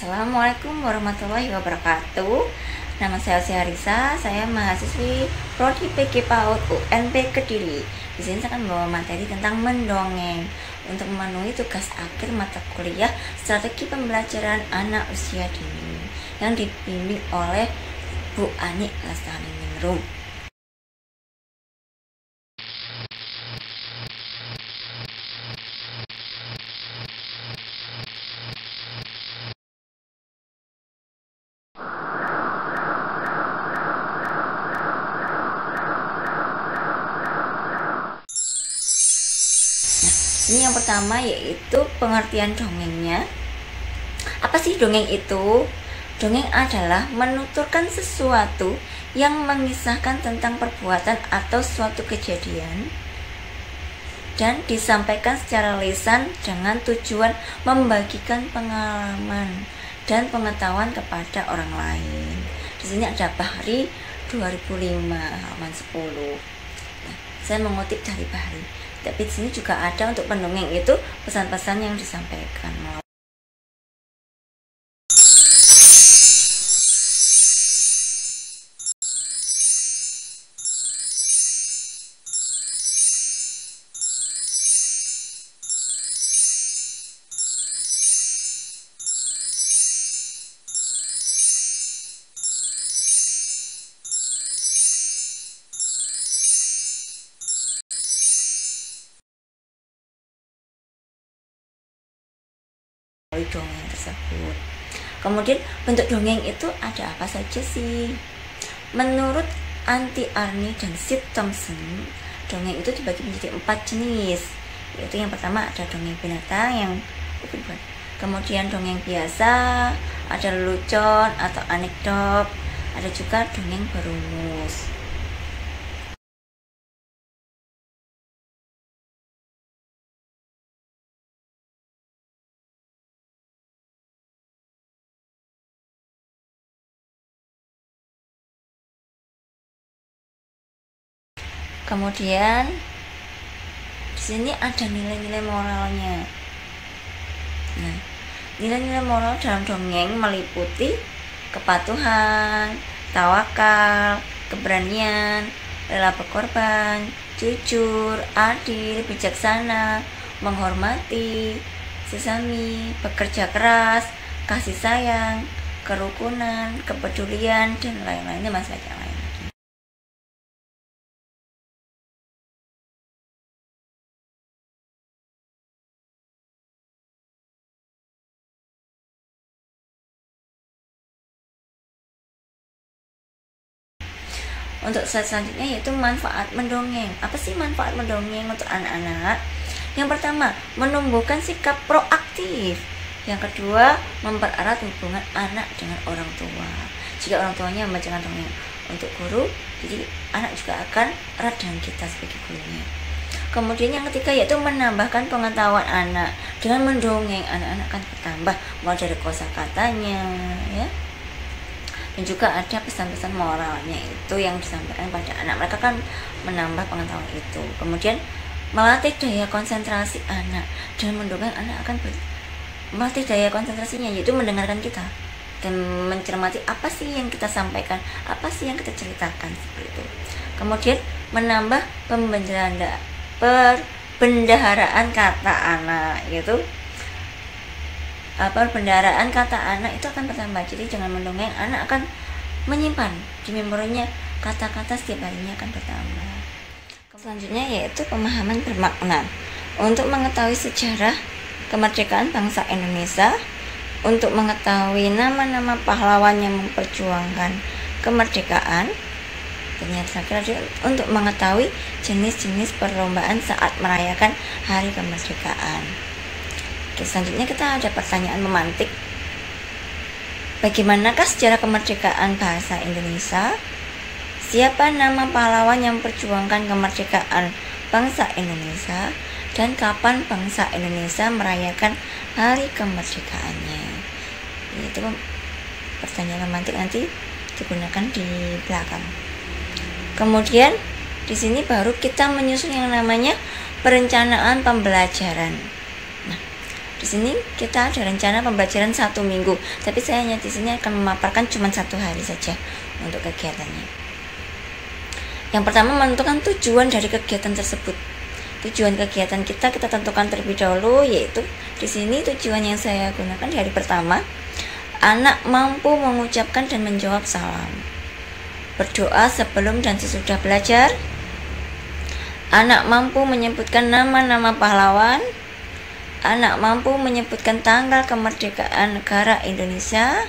Assalamualaikum warahmatullahi wabarakatuh. Nama saya Syarisa, saya mahasiswi Prodi PG PAUD UNP Kediri. Di sini saya akan membawa materi tentang mendongeng untuk memenuhi tugas akhir mata kuliah Strategi Pembelajaran Anak Usia Dini yang dibimbing oleh Bu Ani Lestari Ningrum. Ini yang pertama yaitu pengertian dongengnya. Apa sih dongeng itu? Dongeng adalah menuturkan sesuatu yang mengisahkan tentang perbuatan atau suatu kejadian dan disampaikan secara lisan dengan tujuan membagikan pengalaman dan pengetahuan kepada orang lain. Di sini ada Bahri 2005 halaman 10. Nah, saya mengutip dari Bahri. Tapi di sini juga ada untuk pendongeng itu pesan-pesan yang disampaikan. Dongeng tersebut. Kemudian bentuk dongeng itu ada apa saja sih? Menurut Anti Arni dan Sid Thompson, dongeng itu dibagi menjadi 4 jenis. Yaitu yang pertama ada dongeng binatang yang kemudian dongeng biasa, ada lelucon atau anekdot, ada juga dongeng berumus. Kemudian di sini ada nilai-nilai moralnya. Nah, nilai-nilai moral dalam dongeng meliputi kepatuhan, tawakal, keberanian, rela berkorban, jujur, adil, bijaksana, menghormati, sesami, bekerja keras, kasih sayang, kerukunan, kepedulian, dan lain-lainnya masih banyak lain. Untuk slide selanjutnya yaitu manfaat mendongeng. Apa sih manfaat mendongeng untuk anak-anak? Yang pertama, menumbuhkan sikap proaktif. Yang kedua, mempererat hubungan anak dengan orang tua. Jika orang tuanya membacakan dongeng untuk guru, jadi anak juga akan erat dengan kita sebagai gurunya. Kemudian yang ketiga yaitu menambahkan pengetahuan anak. Dengan mendongeng, anak-anak akan bertambah mulai dari kosakatanya, ya. Dan juga ada pesan-pesan moralnya itu yang disampaikan pada anak. Mereka kan menambah pengetahuan itu. Kemudian melatih daya konsentrasi anak. Dengan mendongeng anak akan melatih daya konsentrasinya, yaitu mendengarkan kita dan mencermati apa sih yang kita sampaikan, apa sih yang kita ceritakan, seperti itu. Kemudian menambah perbendaharaan kata anak, yaitu perbendaharaan kata anak itu akan bertambah. Jadi jangan mendongeng, anak akan menyimpan di memorinya kata-kata setiap harinya akan bertambah. Selanjutnya yaitu pemahaman bermakna. Untuk mengetahui sejarah kemerdekaan bangsa Indonesia, untuk mengetahui nama-nama pahlawan yang memperjuangkan kemerdekaan, dan yang terakhir untuk mengetahui jenis-jenis perlombaan saat merayakan hari kemerdekaan. Oke, selanjutnya kita ada pertanyaan memantik. Bagaimanakah sejarah kemerdekaan bahasa Indonesia? Siapa nama pahlawan yang memperjuangkan kemerdekaan bangsa Indonesia? Dan kapan bangsa Indonesia merayakan hari kemerdekaannya? Itu pertanyaan memantik nanti digunakan di belakang. Kemudian di sini baru kita menyusun yang namanya perencanaan pembelajaran. Di sini kita ada rencana pembelajaran 1 minggu, tapi saya hanya di sini akan memaparkan cuma 1 hari saja untuk kegiatannya. Yang pertama, menentukan tujuan dari kegiatan tersebut. Tujuan kegiatan kita tentukan terlebih dahulu, yaitu di sini tujuan yang saya gunakan di hari pertama, anak mampu mengucapkan dan menjawab salam, berdoa sebelum dan sesudah belajar, anak mampu menyebutkan nama-nama pahlawan, anak mampu menyebutkan tanggal kemerdekaan negara Indonesia,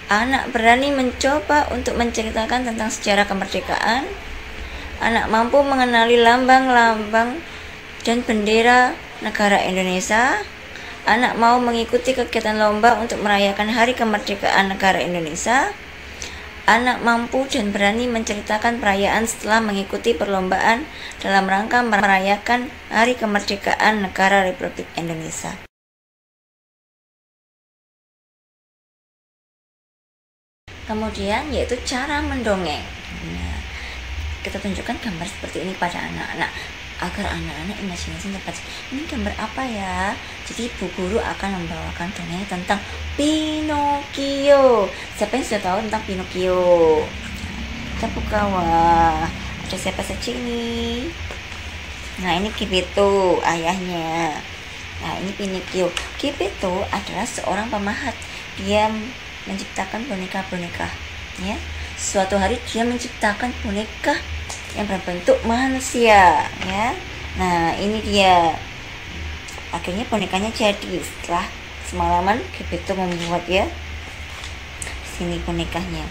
anak berani mencoba untuk menceritakan tentang sejarah kemerdekaan, anak mampu mengenali lambang-lambang dan bendera negara Indonesia, anak mau mengikuti kegiatan lomba untuk merayakan hari kemerdekaan negara Indonesia, anak mampu dan berani menceritakan perayaan setelah mengikuti perlombaan dalam rangka merayakan Hari Kemerdekaan Negara Republik Indonesia. Kemudian yaitu cara mendongeng. Nah, kita tunjukkan gambar seperti ini pada anak-anak agar anak-anak imajinasi dapat, ini gambar apa ya? Jadi Bu Guru akan membawakan dongeng tentang Pinocchio. Siapa yang sudah tahu tentang Pinocchio? Kita buka, wah, ada siapa saja ini? Nah, ini Geppetto, ayahnya. Nah, ini Pinocchio. Geppetto adalah seorang pemahat. Dia menciptakan boneka-boneka, ya. Suatu hari dia menciptakan boneka yang berbentuk manusia, ya. Nah, ini dia. Akhirnya bonekanya jadi setelah semalaman Geppetto membuat, ya. Sini bonekanya.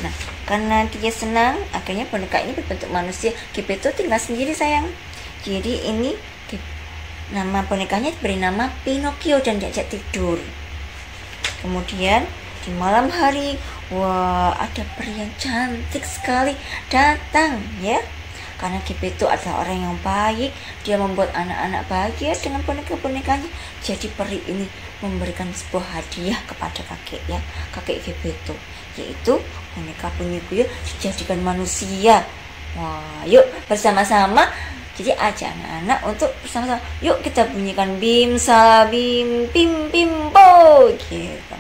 Nah, karena dia senang, akhirnya boneka ini berbentuk manusia. Geppetto tinggal sendiri, sayang. Jadi ini nama bonekanya diberi nama Pinocchio dan diajak tidur. Kemudian di malam hari, wah, ada peri yang cantik sekali datang, ya. Karena Geppetto adalah orang yang baik, dia membuat anak-anak bahagia dengan boneka-bonekanya. Jadi peri ini memberikan sebuah hadiah kepada kakek, ya, kakek Geppetto, yaitu boneka Pinocchio dijadikan manusia. Wah, yuk bersama-sama. Jadi ajak anak-anak untuk bersama-sama, yuk kita bunyikan bim sabim pim pimpo, gitu.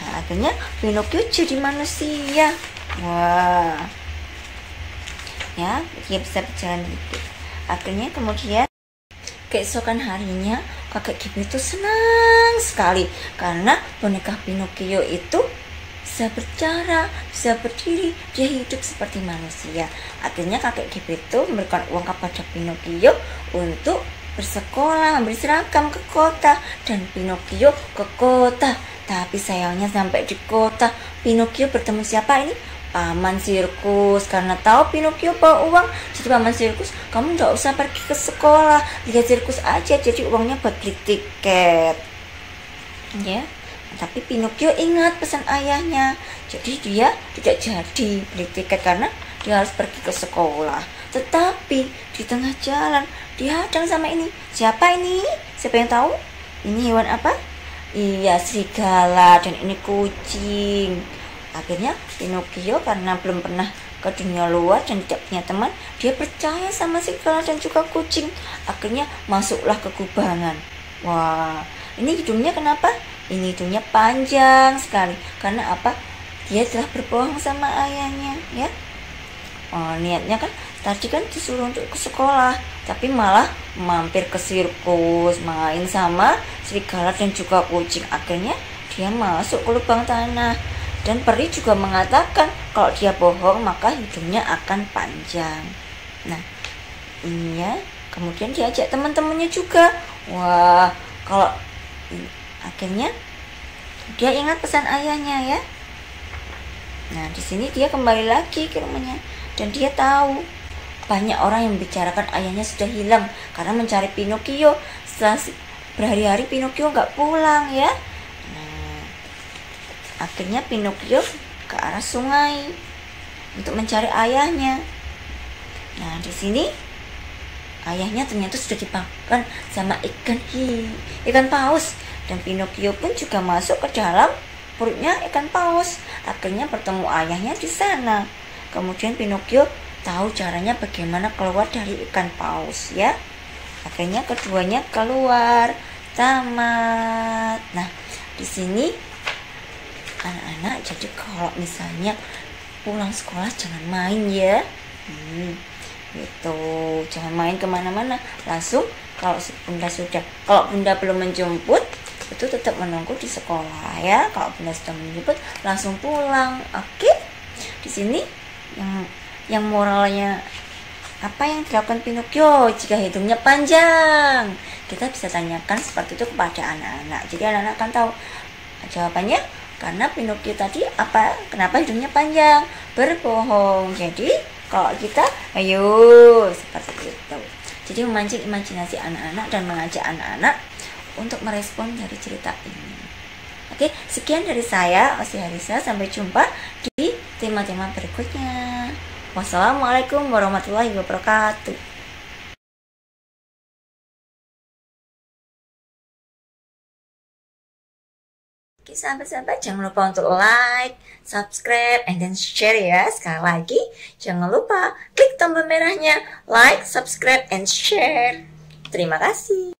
Nah, akhirnya Pinocchio jadi manusia. Wah, ya, dia bisa berjalan dikit. Akhirnya kemudian keesokan harinya kakek Geppetto senang sekali karena boneka Pinocchio itu bisa berbicara, bisa berdiri, dia hidup seperti manusia. Akhirnya kakek Geppetto memberikan uang kepada Pinocchio untuk bersekolah, memberi seragam ke kota, dan Pinocchio ke kota. Tapi sayangnya sampai di kota, Pinocchio bertemu siapa ini? Paman sirkus. Karena tahu Pinocchio bawa uang, jadi paman sirkus, kamu nggak usah pergi ke sekolah, lihat sirkus aja, jadi uangnya buat beli tiket, ya. Tapi Pinocchio ingat pesan ayahnya, jadi dia tidak jadi beli tiket karena dia harus pergi ke sekolah. Tetapi di tengah jalan dihadang sama ini. Siapa ini? Siapa yang tahu? Ini hewan apa? Iya, serigala, dan ini kucing. Akhirnya Pinocchio karena belum pernah ke dunia luar dan tidak punya teman, dia percaya sama serigala dan juga kucing. Akhirnya masuklah ke kubangan. Wah, ini hidungnya kenapa? Ini hidungnya panjang sekali. Karena apa? Dia telah berbohong sama ayahnya, ya. Oh, niatnya kan tadi kan disuruh untuk ke sekolah, tapi malah mampir ke sirkus, main sama serigala dan juga kucing. Akhirnya dia masuk ke lubang tanah. Dan peri juga mengatakan kalau dia bohong maka hidungnya akan panjang. Nah, ini ya. Kemudian diajak teman-temannya juga. Wah, kalau akhirnya dia ingat pesan ayahnya, ya. Nah, di sini dia kembali lagi ke rumahnya dan dia tahu banyak orang yang membicarakan ayahnya sudah hilang karena mencari Pinocchio. Setelah berhari-hari Pinocchio nggak pulang, ya. Nah, akhirnya Pinocchio ke arah sungai untuk mencari ayahnya. Nah, di sini ayahnya ternyata sudah dimakan sama ikan paus, dan Pinocchio pun juga masuk ke dalam perutnya ikan paus. Akhirnya bertemu ayahnya di sana. Kemudian Pinocchio tahu caranya bagaimana keluar dari ikan paus, ya. Akhirnya keduanya keluar tamat. Nah, di sini anak-anak, jadi kalau misalnya pulang sekolah jangan main ya, gitu, jangan main kemana-mana, langsung kalau bunda belum menjemput itu tetap menunggu di sekolah ya. Kalau bunda sudah menjemput langsung pulang. Oke, di sini yang moralnya apa yang dilakukan Pinocchio jika hidungnya panjang? Kita bisa tanyakan seperti itu kepada anak-anak. Jadi anak-anak akan tahu jawabannya. Karena Pinocchio tadi kenapa hidungnya panjang? Berbohong. Jadi kalau kita ayo seperti itu. Jadi memancing imajinasi anak-anak dan mengajak anak-anak untuk merespon dari cerita ini. Oke, sekian dari saya, Osi Harisa. Sampai jumpa di tema-tema berikutnya. Wassalamualaikum warahmatullahi wabarakatuh. Oke, sahabat-sahabat, jangan lupa untuk like, subscribe, and then share ya. Sekali lagi, jangan lupa klik tombol merahnya, like, subscribe, and share. Terima kasih.